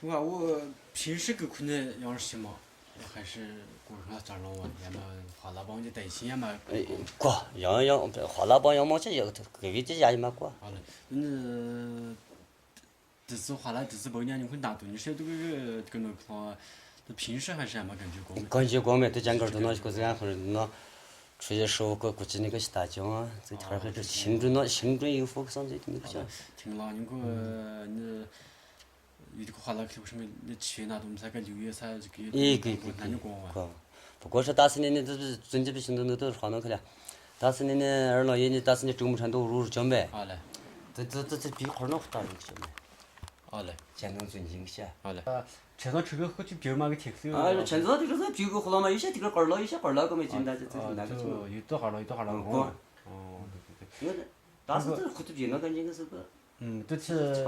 我平时给困难养些嘛，还是过上咋了哇？要么花那帮就带薪，要么过养花老帮养毛些个个这家嘛过。好了，这次花了这次半年你困大多，你晓得这个那看，这平时还是要么感觉光明。感觉光明都讲个儿都那个这样或者那。出去时候估计那个是大江啊，这天儿还是新春有福上这那个讲。听了你有这个花了去什么？你7月那东西个6月才这个那就光完。不过是大四年这是真的不行，那都是花那去了。大四年二老爷你大四年周末上都入是讲呗。好嘞。这比花那大人讲呗。好嘞。见能尊敬些。好嘞。车上吃个喝酒别嘛个特色。车上这个是别个喝了嘛，有些这个儿老有些儿老个没进来，这那个就。有多好了，有多好了。哦，对。因为大四这喝酒别那感觉个是个。这次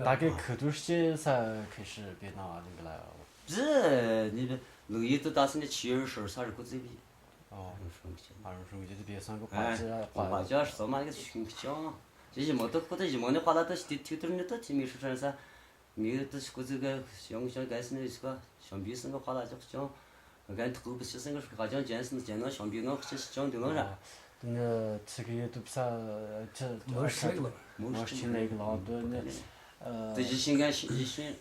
大概去多少些才开始别那个了？这你6月都大四年7月20啥日过这边。哦。20就是别算个花家是嘛那个群讲，这一毛都或者一毛的花了都是丢点儿的都提没说成噻，你都是个这个像该是那是个相比是个花了就讲，俺头不是那个好像见那相比那这是讲的了噻。那这个也都不啥，这没事了，没事那个了，都那这疫情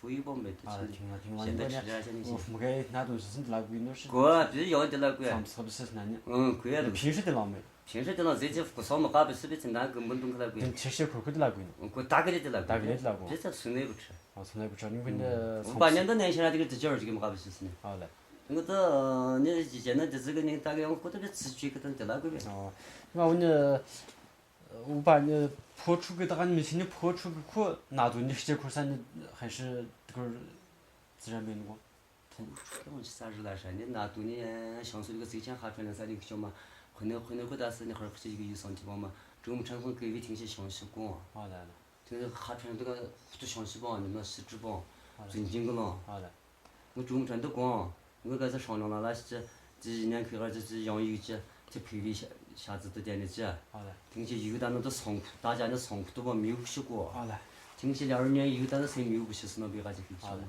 富裕吧没得听了，现在吃点现在。我父母给那都是那贵都是。贵，必须要的那贵。是不是那的？贵啊都。平时的那没。平时的那这不少嘛，嘎不是比成那个门东去那贵。吃些苦的那贵呢。贵大概的那贵。大概的那贵。别在村里不吃。从来不吃，你问的。8年多年前这个这儿这个嘛嘎不是呢。好嘞。我这你现在这个你大概我觉得吃几个都在那个呗。哦，我问你，我把你破除给大家，你们请你破除个苦，那就你这苦噻，你还是这个自然没那个。破除这东西啥日来噻？你那多你享受这个税前下传了噻，你晓嘛？回来回但是你还是一个有上地方嘛？这我们长风各位听些详细讲。好嘞。这个下传这个这详细讲，你们细致讲，正经个咯。好嘞。我中午传都讲。我刚才商量了，那是这1年去了，这是养有去，这配备下子都点的去。好嘞。听起有的那都仓库，大家那仓库都把没有去过。好嘞。听起2、2年有的那谁没有去是那别个就可以去。好嘞。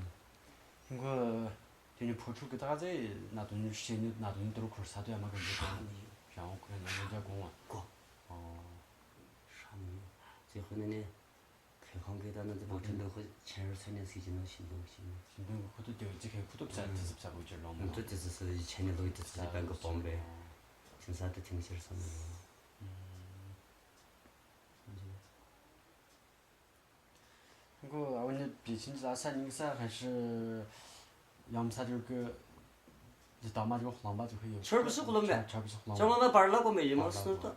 我叫你破除给大家那东西些你那东西都是苦啥都要么感觉。啥没有？像我可能人家讲啊。哦。啥没有？最后那呢？开行给他那保证都会前2、3年谁就能行动。行动或者丢几开户都不是不回劲儿了嘛。这就是1000年都有自己办个房呗，听啥都听些什么。我问你，毕竟这啥你噻还是，要么啥这个，一到嘛这个湖南吧就可以有。这不是湖南呗？这不是湖南。像我那班儿那个没嘛是的。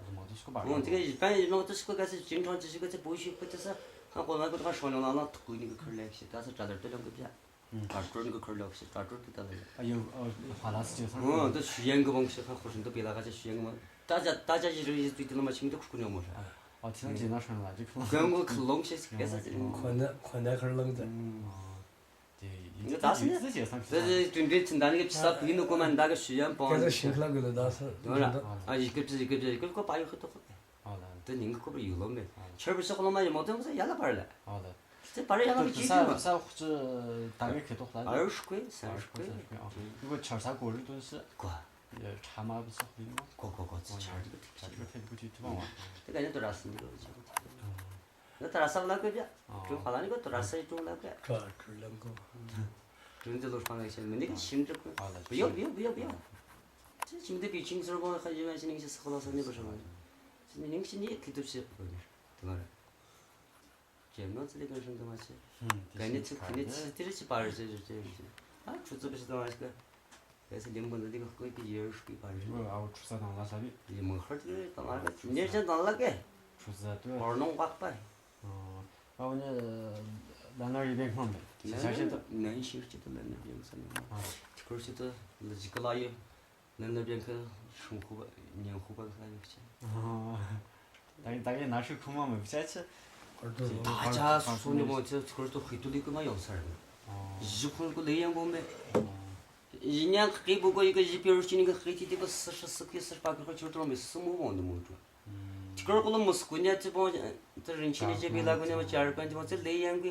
这个一般都是个该是经常就是个在剥削或者是，俺和那个他商量了，那头那个坑儿来些，但是这点儿都2个边。抓准那个坑儿了些，抓准就得了。花那是就是。这徐延个东西，还和尚都别那个叫徐延个嘛，大家一直最的那么亲都哭了么噻。听到这那声了，就可能。跟我去弄些开始。困难可是冷的。对。你大是呢？这是准备承担那个披萨配那个嘛，那个徐延帮。给他新去那个了，当时。对了，一个个把有很多好的。好嘞。这另个边有了没？前不是好了嘛，也没得我说压了班儿了。好嘞。这班儿压了没几天嘛？这大概去多少？20块、30块。啊。如果吃啥过日都是。茶嘛不是会吗？吃点儿这个。这个太不去对吧？这个人多少是那个？那多少少那个边？中华那个多少少中那个？这2个。中这都放那些，没那个性质不要。这今天比轻松个，还有那些那些喝了啥你不是嘛？这那些你可都是，对吧？这样子的个什么去？给你吃这是8日这。啊，出资不是多少个？但是2本的这个贵比20贵8日。我出资当那啥的。你们哈儿这个当那个，你先当那个。出资对。玩弄挖白。然后那一边看呗。南新这都那边啥的。这块儿这都那几个哪有？那边去生活吧，年货吧啥有去。大概那时候空嘛没不下去。大家说的嘛，这块儿都很多那个嘛样式儿的。一块个那样个没。1年给不过一个120斤那个黑体，这个44块、48块，就这么4毛万都没着。这个儿过了没事过年，这帮这人群里这边那个呢嘛，12块地方这那样个，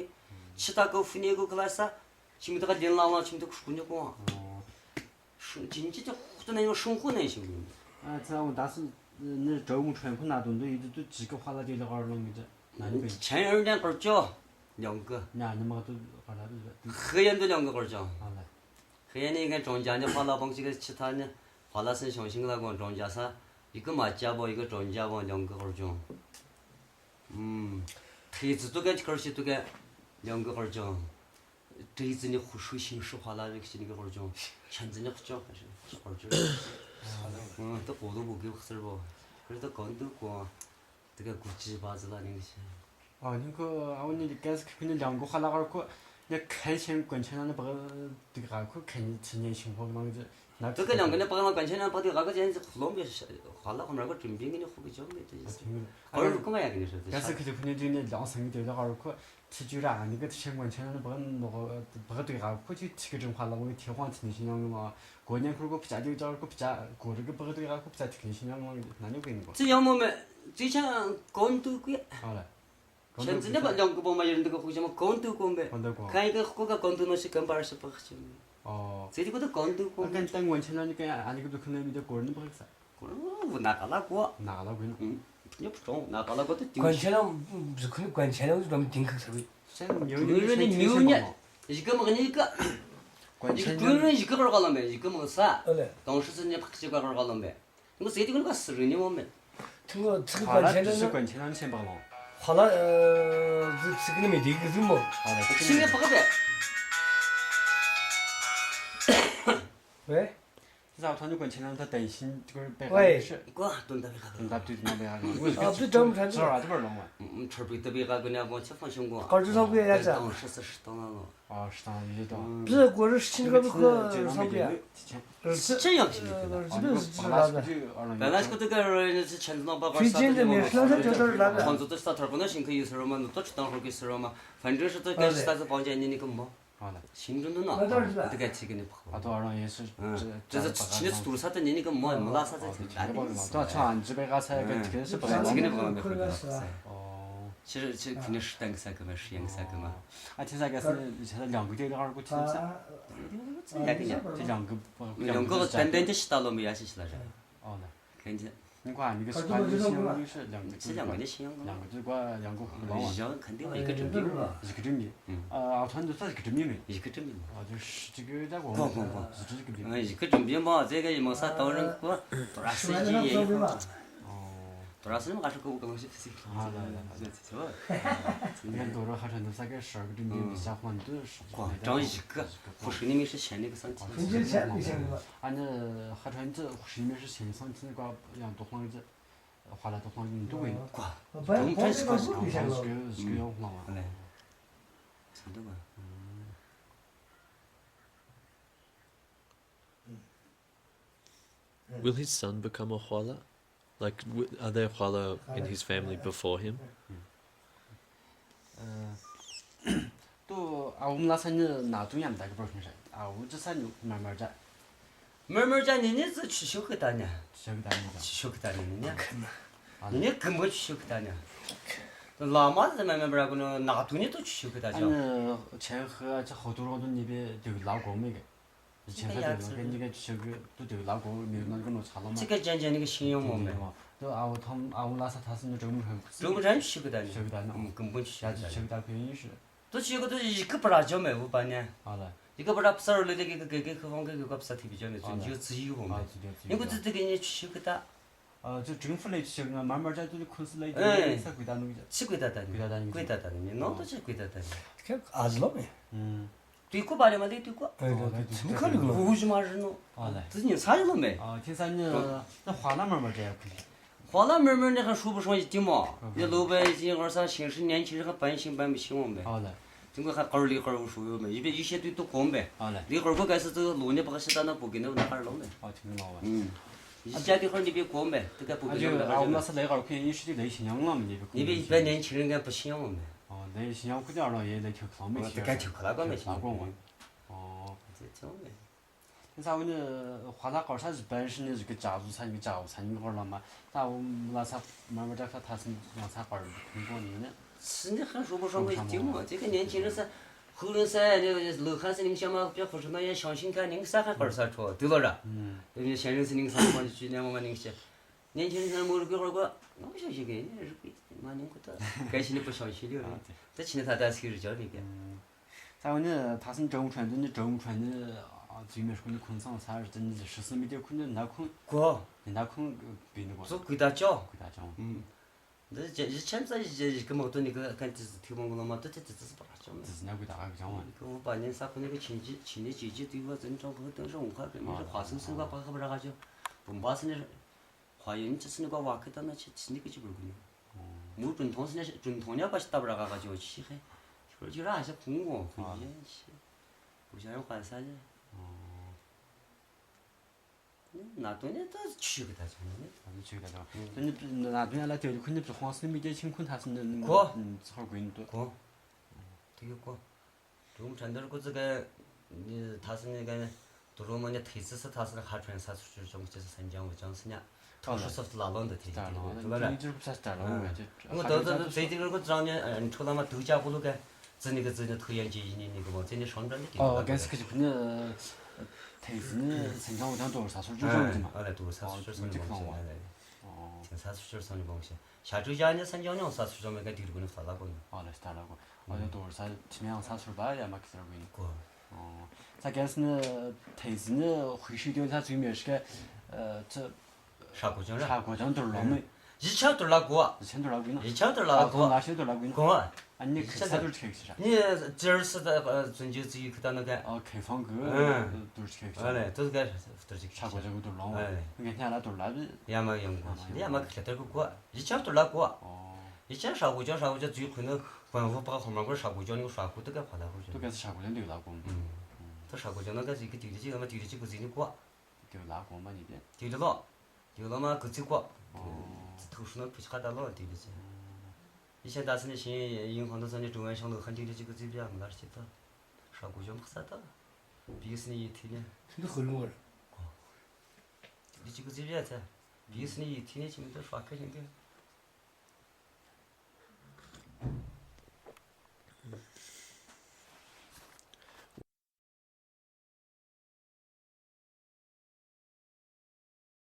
其他个妇女个来啥，前面这个琳琅了，前面这个淑女光，经济的都那种生活那些。这我当时那周末穿裤那东西都几个花了点了二弄的，那你前2年个脚2个，那你们都花了都。黑眼都2个脚。好嘞。黑眼那个庄稼呢，花了帮这个其他呢，花了是相信那个庄稼啥，一个马家吧，一个庄稼吧，2个脚。梯子都给这些都给2个脚。这子呢，手心是花了这个是那个脚，前子呢脚还是脚。都活都不给事儿吧，可是都干都光，这个过鸡巴子了那个些。那个你该是可能2个花了2个，你开钱关钱那不这个还可看你吃年轻活那个子。这个2个呢，把那关钱呢，把这那个钱浪费花了后面个准备给你付个交给这意思。2个嘛也跟你说。但是可就可能就你2、3个点了2个，提就然那个钱关钱那不对啊，过去提个真花了我提黄提新娘嘛，过年可不不加就找个不加，过这个不对啊，不加提新娘嘛，那就给你个。这要么们最想干都贵。好嘞。现在那把2个吧嘛，有人这个互相嘛干都干呗。看一个各个干都那些干巴20八钱。这里个都干都干。跟等完钱了，你跟俺那个都可能你就个人都不会噻。那个那个。那个贵了。也不中，那个那个都丢。关钱了，不是可能关钱了，我就专门订客车位。有人的牛呢，一个么个一个，一个中人一个好了没，一个么啥？当时是人家几个好了没？我这里个那个40年我们。通过这个关钱了。是关钱了，你先帮了。花了这个里面第一个什么？现在不个呗。喂。然后他就关钱了，他担心这个白喂。过蹲到别个。蹲到对那边了。不挣不挣。这儿啊，这边弄完。吃不得别个跟人家往前放心过。搞至少不要呀子。当时是当了。适当有些多。不是，过日请这个不可少不呀？这样是的。是不是知道的？本来是个这个人是钱子那把最近这面老是就是那个。房子都是他不能行可以事儿嘛，都去当会儿给事儿嘛，反正是都该是啥子房间你那个么？行政的呢，都该提给你跑。多少人也是。这是去年多啥子你那个么没拿啥子干的。多少钱几百个才跟是不干提给你不干的。其实肯定是单个3个嘛，10个3个嘛。听啥个是现在2个点2个提的噻。这2个。2个单单的洗到了没有洗了噻。肯定。你看那个是关键信用就是2个。是2个的信用。2个就管2个互网。要肯定一个证明。一个证明。他就算一个证明没。一个证明。就是这个在我们。一个证明嘛，这个也没啥当人过，多少司机也有。多少司机嘛还是给我个东西。你看多少好像都啥个12个证明，下环都是。张一个，50里面是限那个3天。俺那好像这50里面是限3天那个，要多黄子，花了多黄子都会。中间是个是个要黄嘛。差不多吧。Will his son become a Huala? Like, are there Huala in his family before him? 都我们那3年拿中央大个不是啥，我这3年慢慢在。慢慢在你是去修个大呢？修个大呢？修个大呢？你根本去修个大呢？那嘛子慢慢不然个那拿多年都去修个大家。前河这好多那边就捞过没个。前河那个你个修个都就捞过没有那个落差了嘛。这个讲那个信用嘛没。都我那啥他是那周末上。周末上去修个大呢？修个大呢？根本去修个大。修个大可以是。都去个都一个不拉交没500年。好了。一个不拉12类的给客房给个不是特别交没，就自己有没。因为这个你去修个大。就政府来修个，慢慢在都是昆士来的，才贵大弄的。是贵大的，贵大的，你弄都是贵大的。看啥子了没？对过吧的嘛，对过。你看那个了。不去嘛是弄。自己参与了没？听啥你那花那慢慢这样可以。花那慢慢的还说不上一点嘛，你老百姓二啥形式年轻人还半信半不信我们。中国还2里2无数有没？有些队都光呗。里2个开始这个路你把它洗到那不给那那2弄嘞。挺老啊。一家的你别光呗，这个不给那那。我们那是那2可以是就内信仰了嘛，你别一般年轻人家不信仰我们。内信仰可点了也来跳课没去。该跳课那个没去。那个我。这种的。啥我呢？华大高啥是本身的这个家族产，家务产，你个了嘛？啥我那啥慢慢这个他是让啥个通过你呢？是你还说不上个一定嘛？这个年轻人噻，后人噻，那老汉是您想嘛，别胡说那也相信看您啥还搞啥错，对了噻？对不对？现在是您啥嘛？去年我们您些，年轻人噻，没这个好个，我不相信个，你是鬼，妈您不得，该信的不相信了，这现在他在抽着叫那个。啥我呢？他是周传，真的周传的啊，最面说你空上啥是真的14米的空的那空，哥，那空比那个。做鬼打脚。鬼打脚。那这以前在一个矛盾那个，看就是听闻过了嘛，这是不大讲嘛。这是那鬼打个讲完。跟我把人啥和那个亲戚姐姐对我正常和都是文化跟你说话生生个把不让他就，不把是那话人就是那个话去到那去那个就不管了。没准同是那些准同样把打不让他就去嘿，就让那些空我回去，不想人换啥子。那多年都是去给他讲的。去给他讲。那你那多年来钓就肯定是黄色没得情况，他是能过。只好归你多。过。这个过。我们传到个这个，他是那个，都说我们的推子是他是海船啥出去种，就是三江五江是呢，他说是拉浪的推的，对吧嘞？我到这最近我知道呢，抽他妈豆荚葫芦个，整那个头沿街那个嘛，整的上庄的地方。哦，该是去碰的，推子呢，三江五江多少啥出去种的嘛？多啥出去种的东西？哦。听啥出去种的东西？下周家呢三江两啥出去种没个地里不能发那个呢？哦，那是打那个，好像多少啥，前面啥出吧也没去那个呢。过。哦，咱该是呢，推子呢，回收掉它最面是个，这。砂锅浆了。砂锅浆都是老美。1000多那锅。1000多那锅呢？1000多那锅。那些多那锅呢？锅啊。啊，你去啥都是去啥？你这儿是在春节只有去到那个。哦，开放个。都是去啥？都是个都是去。砂锅浆都是老美。你看天那都是那边。也没用过，你也没去点个锅，1000多那锅。哦。以前砂锅浆最可能官府把后面个砂锅浆那个刷锅都给划那回去。都该是砂锅浆丢那锅嘛。这砂锅浆那个是一个丢的几个嘛，丢的几个真的锅。丢那锅嘛那边。丢的了，丢了嘛，够最锅。投诉那不去哈达了丢的几。以前但是那些银行都说你中央乡楼喊丢的几个最边没哪儿去到，砂锅浆不啥到，比是你一天呢。你很多人。丢的几个最边噻，比是你一天呢，就没得刷开那个。